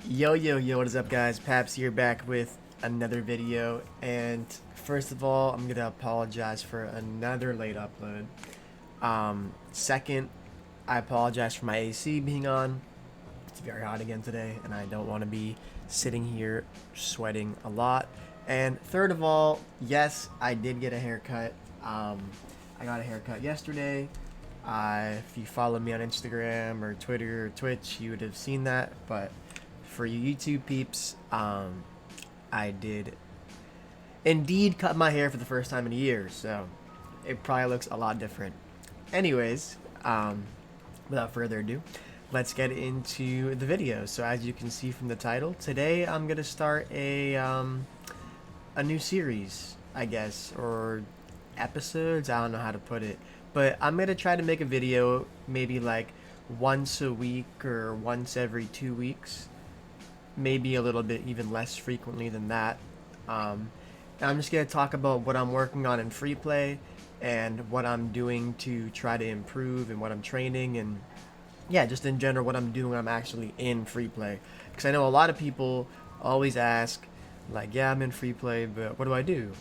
Yo, what is up, guys? Paps here, back with another video. And first of all, I'm gonna apologize for another late upload. Second, I apologize for my AC being on. It's very hot again today, and I don't want to be sitting here sweating a lot. And third of all, yes, I did get a haircut. I got a haircut yesterday. If you follow me on Instagram or Twitter or Twitch, you would have seen that. But for you YouTube peeps, I did indeed cut my hair for the first time in a year, so it probably looks a lot different. Anyways, without further ado, let's get into the video. So as you can see from the title, today I'm gonna start a new series, I guess, or episodes. I don't know how to put it, but I'm gonna try to make a video maybe like once a week or once every 2 weeks, maybe a little bit even less frequently than that. And I'm just gonna talk about what I'm working on in Freeplay and what I'm doing to try to improve and what I'm training, and yeah, just in general what I'm doing when I'm actually in Freeplay. Because I know a lot of people always ask, like, yeah, I'm in Freeplay, but what do I do?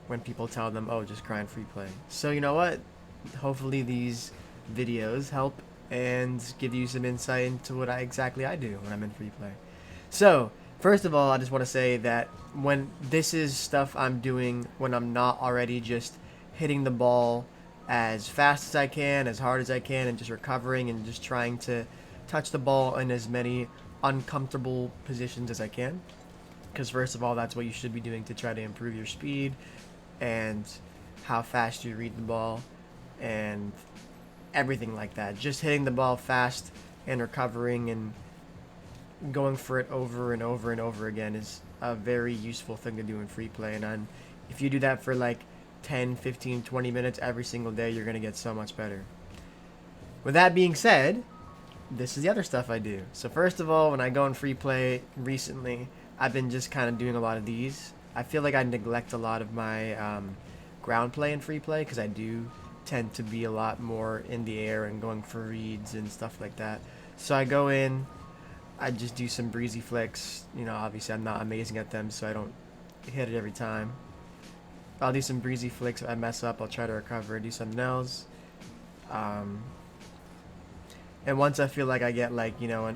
When people tell them, oh, just grind Freeplay. So you know what? Hopefully these videos help and give you some insight into what exactly I do when I'm in Freeplay. So, first of all, I just want to say that when this is stuff I'm doing when I'm not already just hitting the ball as fast as I can, as hard as I can, and just recovering and just trying to touch the ball in as many uncomfortable positions as I can. Because first of all, that's what you should be doing to try to improve your speed and how fast you read the ball and everything like that. Just hitting the ball fast and recovering and going for it over and over and over again is a very useful thing to do in Freeplay. And if you do that for like 10, 15, 20 minutes every single day, you're going to get so much better. With that being said, this is the other stuff I do. So first of all, when I go in Freeplay recently, I've been just kind of doing a lot of these. I feel like I neglect a lot of my ground play in Freeplay because I do tend to be a lot more in the air and going for reads and stuff like that. So I go in, I just do some breezy flicks. You know, obviously I'm not amazing at them, so I don't hit it every time. I'll do some breezy flicks. If I mess up, I'll try to recover, do something else. And once I feel like I get like, you know,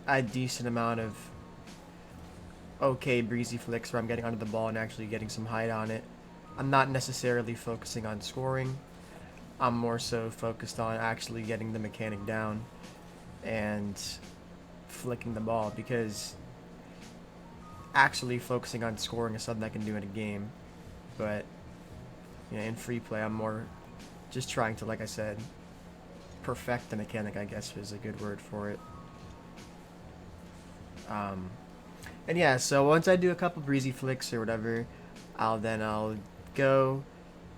a decent amount of okay breezy flicks where I'm getting under the ball and actually getting some height on it, I'm not necessarily focusing on scoring. I'm more so focused on actually getting the mechanic down and flicking the ball, because actually focusing on scoring is something I can do in a game, but you know, in Freeplay I'm more just trying to, like I said, perfect the mechanic, I guess is a good word for it. And yeah, so once I do a couple breezy flicks or whatever, I'll go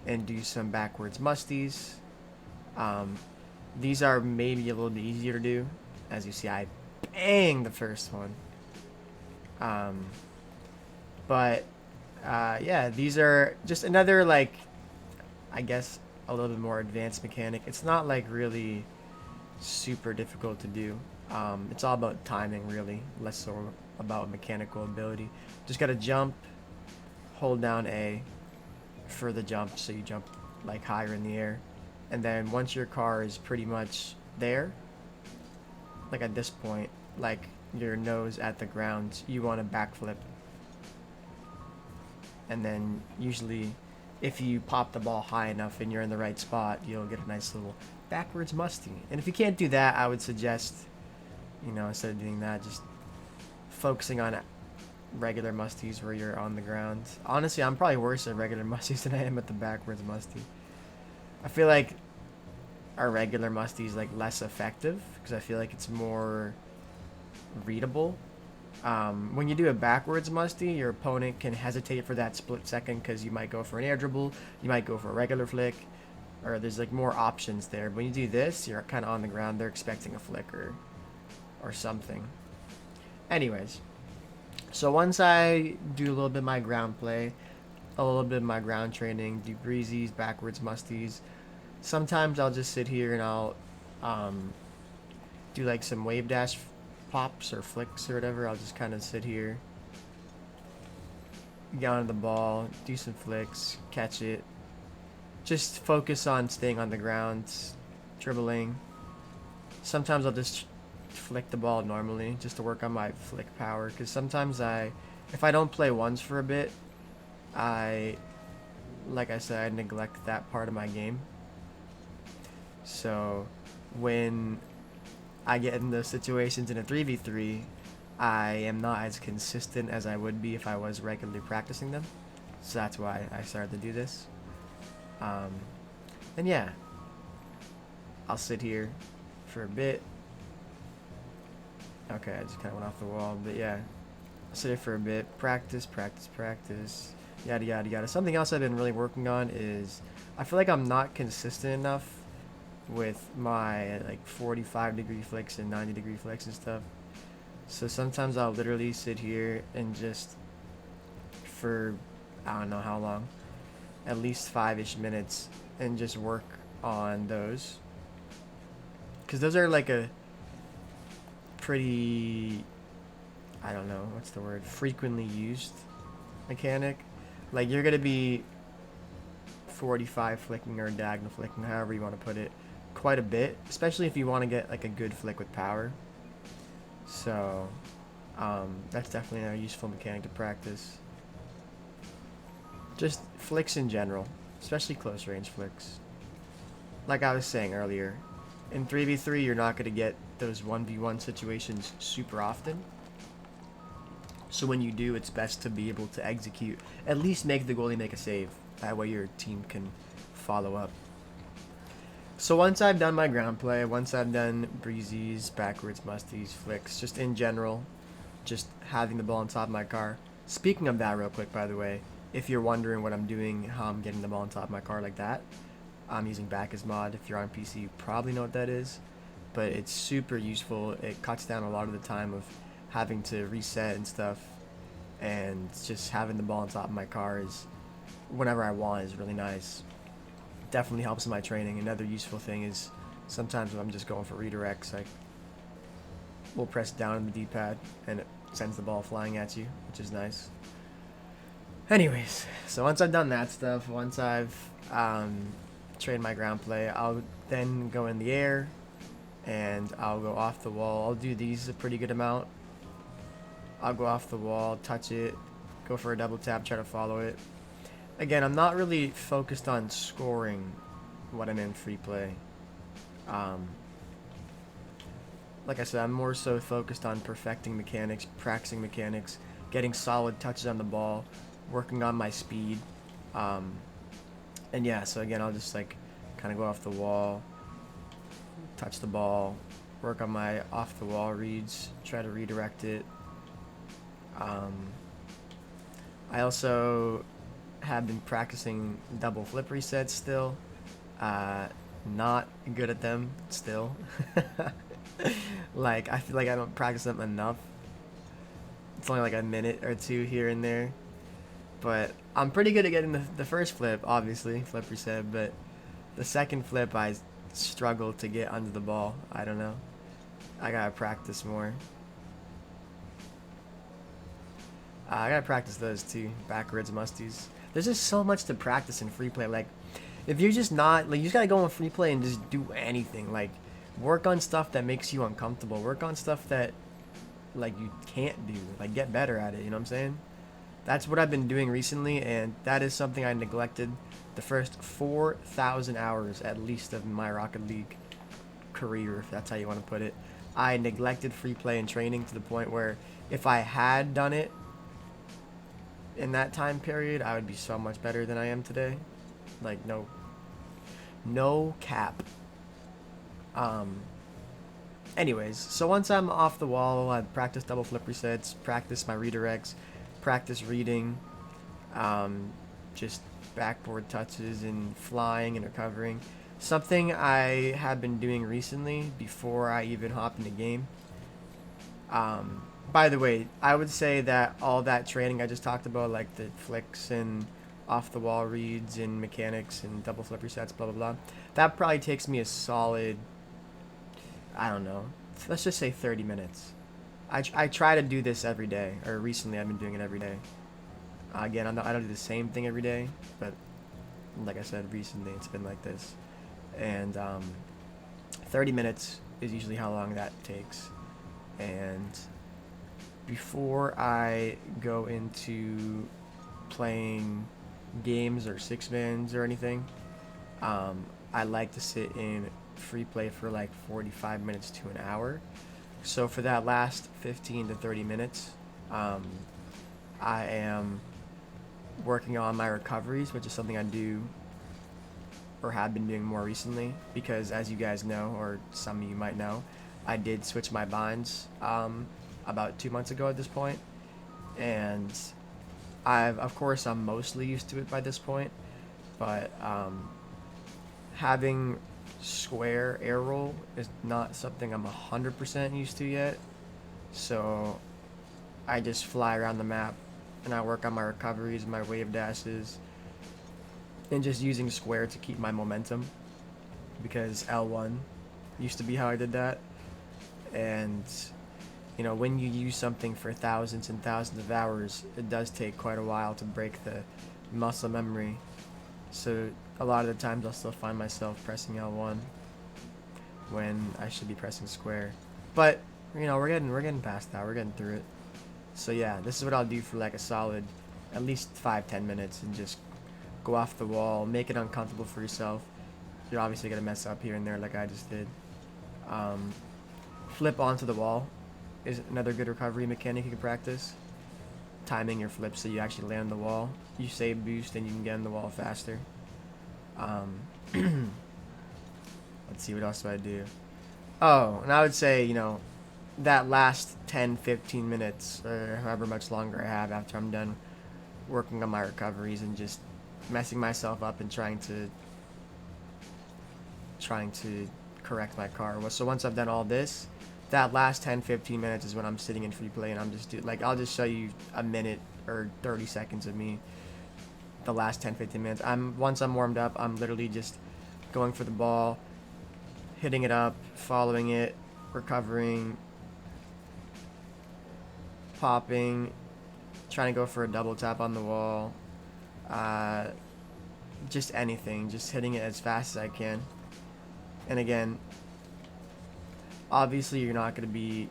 and do some backwards musties. These are maybe a little bit easier to do. As you see, I bang the first one. But yeah, these are just another, like, I guess a little bit more advanced mechanic. It's not like really super difficult to do. It's all about timing, really, less so about mechanical ability. Just gotta jump, hold down A for the jump, so you jump like higher in the air, and then once your car is pretty much there, like at this point, like your nose at the ground, you want to backflip, and then usually if you pop the ball high enough and you're in the right spot, you'll get a nice little backwards musty. And if you can't do that, I would suggest, you know, instead of doing that, just focusing on regular musties where you're on the ground. Honestly, I'm probably worse at regular musties than I am at the backwards musty. I feel like our regular musty is like less effective because I feel like it's more readable. When you do a backwards musty, your opponent can hesitate for that split second because you might go for an air dribble, you might go for a regular flick, or there's like more options there. But when you do this, you're kind of on the ground, they're expecting a flick or something. Anyways, so once I do a little bit of my ground play, a little bit of my ground training, do breezies, backwards musties, sometimes I'll just sit here and I'll do like some wave dash pops or flicks or whatever, I'll just kind of sit here, get onto the ball, do some flicks, catch it, just focus on staying on the ground, dribbling. Sometimes I'll just flick the ball normally just to work on my flick power, because sometimes if I don't play ones for a bit, like I said, I neglect that part of my game. So when I get in those situations in a 3v3, I am not as consistent as I would be if I was regularly practicing them. So that's why I started to do this. And yeah, I'll sit here for a bit. Okay, I just kind of went off the wall, but yeah, I'll sit here for a bit, practice, yada yada yada. Something else I've been really working on is I feel like I'm not consistent enough with my like 45-degree flicks and 90-degree flicks and stuff. So sometimes I'll literally sit here and just for I don't know how long, at least 5-ish minutes, and just work on those, because those are like a pretty, I don't know what's the word, frequently used mechanic. Like you're gonna be 45 flicking or diagonal flicking, however you want to put it, quite a bit, especially if you want to get like a good flick with power. So that's definitely a useful mechanic to practice. Just flicks in general, especially close range flicks. Like I was saying earlier, in 3v3 you're not going to get those 1v1 situations super often. So when you do, it's best to be able to execute, at least make the goalie make a save. That way your team can follow up. So once I've done my ground play, once I've done breezies, backwards, musties, flicks, just in general, just having the ball on top of my car. Speaking of that real quick, by the way, if you're wondering what I'm doing, how I'm getting the ball on top of my car like that, I'm using back as mod. If you're on PC, you probably know what that is, but it's super useful. It cuts down a lot of the time of having to reset and stuff, and just having the ball on top of my car is whenever I want is really nice. Definitely helps in my training. Another useful thing is sometimes when I'm just going for redirects, I will press down on the D-pad and it sends the ball flying at you, which is nice. Anyways, so once I've done that stuff, once I've trained my ground play, I'll then go in the air and I'll go off the wall. I'll do these a pretty good amount. I'll go off the wall, touch it, go for a double tap, try to follow it. Again, I'm not really focused on scoring when I'm in free play. Like I said, I'm more so focused on perfecting mechanics, practicing mechanics, getting solid touches on the ball, working on my speed. And yeah, so again, I'll just like kind of go off the wall, touch the ball, work on my off the wall reads, try to redirect it. I also have been practicing double flip resets still. Not good at them still. Like, I feel like I don't practice them enough. It's only like a minute or two here and there. But I'm pretty good at getting the first flip, obviously, flip reset, but the second flip I struggle to get under the ball. I don't know. I gotta practice more. I gotta practice those too, backwards musties. There's just so much to practice in free play. Like, if you're just not, like, you just gotta go in free play and just do anything. Like, work on stuff that makes you uncomfortable. Work on stuff that, like, you can't do. Like, get better at it, you know what I'm saying? That's what I've been doing recently, and that is something I neglected the first 4,000 hours, at least, of my Rocket League career, if that's how you want to put it. I neglected free play and training to the point where if I had done it in that time period, I would be so much better than I am today. Like, no cap. Anyways, so once I'm off the wall, I practice double flip resets, practice my redirects, practice reading, just backboard touches and flying and recovering. Something I have been doing recently before I even hop in the game. By the way, I would say that all that training I just talked about, like the flicks and off the wall reads and mechanics and double flip resets, blah blah blah, that probably takes me a solid, I don't know, let's just say 30 minutes. I try to do this every day, or recently I've been doing it every day. Again, I don't do the same thing every day, but like I said, recently it's been like this. And 30 minutes is usually how long that takes. And before I go into playing games or six mans or anything, I like to sit in free play for like 45 minutes to an hour. So for that last 15 to 30 minutes, I am working on my recoveries, which is something I do or have been doing more recently, because as you guys know, or some of you might know, I did switch my binds about 2 months ago at this point, and of course I'm mostly used to it by this point, but having square air roll is not something I'm 100% used to yet. So I just fly around the map and I work on my recoveries, my wave dashes, and just using square to keep my momentum, because L1 used to be how I did that. And you know, when you use something for thousands and thousands of hours, it does take quite a while to break the muscle memory. So a lot of the times I'll still find myself pressing L1 when I should be pressing square. But you know, we're getting past that. We're getting through it. So yeah, this is what I'll do for like a solid at least 5-10 minutes, and just go off the wall, make it uncomfortable for yourself. You're obviously gonna mess up here and there like I just did. Flip onto the wall is another good recovery mechanic you can practice. Timing your flips so you actually land on the wall. You save boost and you can get on the wall faster. Let's see, what else do I do? Oh, and I would say, you know, that last 10-15 minutes, or however much longer I have after I'm done working on my recoveries and just messing myself up and trying to correct my car. So once I've done all this, that last 10-15 minutes is when I'm sitting in free play, and I'm just I'll just show you a minute or 30 seconds of me. The last 10-15 minutes, once I'm warmed up, I'm literally just going for the ball, hitting it up, following it, recovering, popping, trying to go for a double tap on the wall, just anything, just hitting it as fast as I can. And again, obviously you're not going to be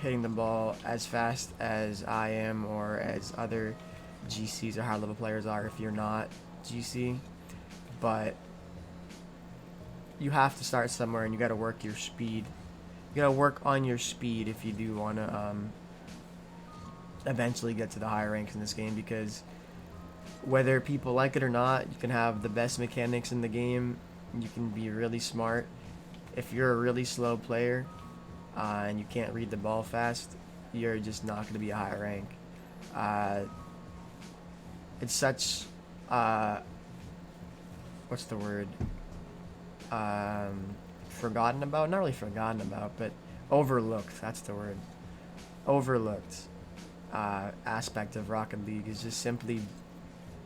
hitting the ball as fast as I am or as other GCs or high level players are if you're not GC, but you have to start somewhere, and you got to work your speed. You got to work on your speed if you do want to eventually get to the higher ranks in this game, because whether people like it or not, you can have the best mechanics in the game, you can be really smart. If you're a really slow player and you can't read the ball fast, you're just not going to be a high rank. It's such what's the word, forgotten about, not really forgotten about, but overlooked, that's the word, overlooked aspect of Rocket League is just simply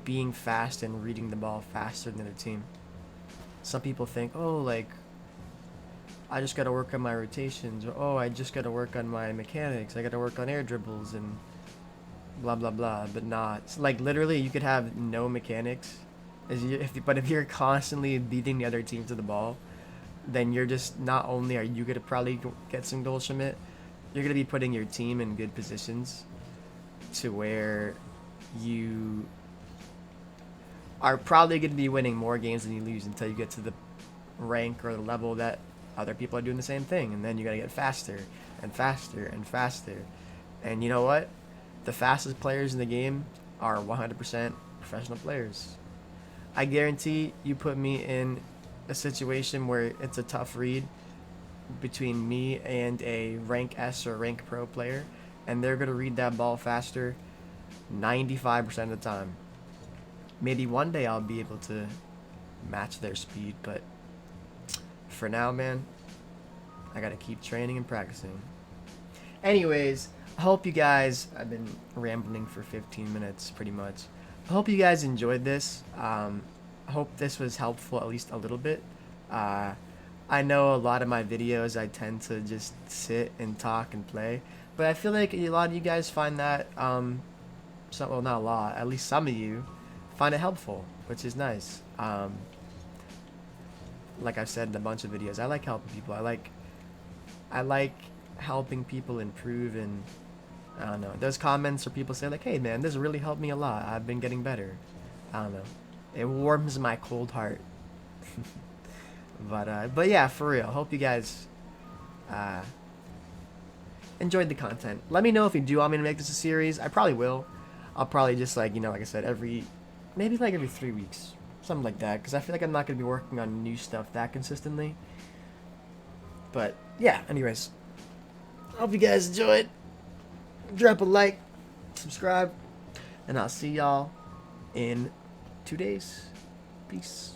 being fast and reading the ball faster than the other team. Some people think, oh, like, I just gotta work on my rotations, or oh, I just gotta work on my mechanics, I gotta work on air dribbles and blah blah blah, but not. It's like literally you could have no mechanics, but if you're constantly beating the other team to the ball, then you're just, not only are you gonna probably get some goals from it, you're gonna be putting your team in good positions to where you are probably going to be winning more games than you lose until you get to the rank or the level that other people are doing the same thing, and then you got to get faster and faster and faster. And you know what? The fastest players in the game are 100% professional players. I guarantee you put me in a situation where it's a tough read between me and a rank S or rank pro player, and they're going to read that ball faster 95% of the time. Maybe one day I'll be able to match their speed, but for now, man, I gotta keep training and practicing. Anyways, I hope you guys, I've been rambling for 15 minutes pretty much. I hope you guys enjoyed this. I hope this was helpful at least a little bit. I know a lot of my videos I tend to just sit and talk and play, But I feel like a lot of you guys find that, well, not a lot, at least some of you find it helpful, which is nice. Like I've said in a bunch of videos, I like helping people. I like helping people improve, and I don't know. There's comments where people say like, "Hey man, this really helped me a lot. I've been getting better." I don't know. It warms my cold heart. But yeah, for real. Hope you guys enjoyed the content. Let me know if you do want me to make this a series. I probably will. I'll probably just like I said, maybe like every 3 weeks, something like that. Because I feel like I'm not gonna be working on new stuff that consistently. But yeah, anyways, hope you guys enjoyed. Drop a like, subscribe, and I'll see y'all in 2 days. Peace.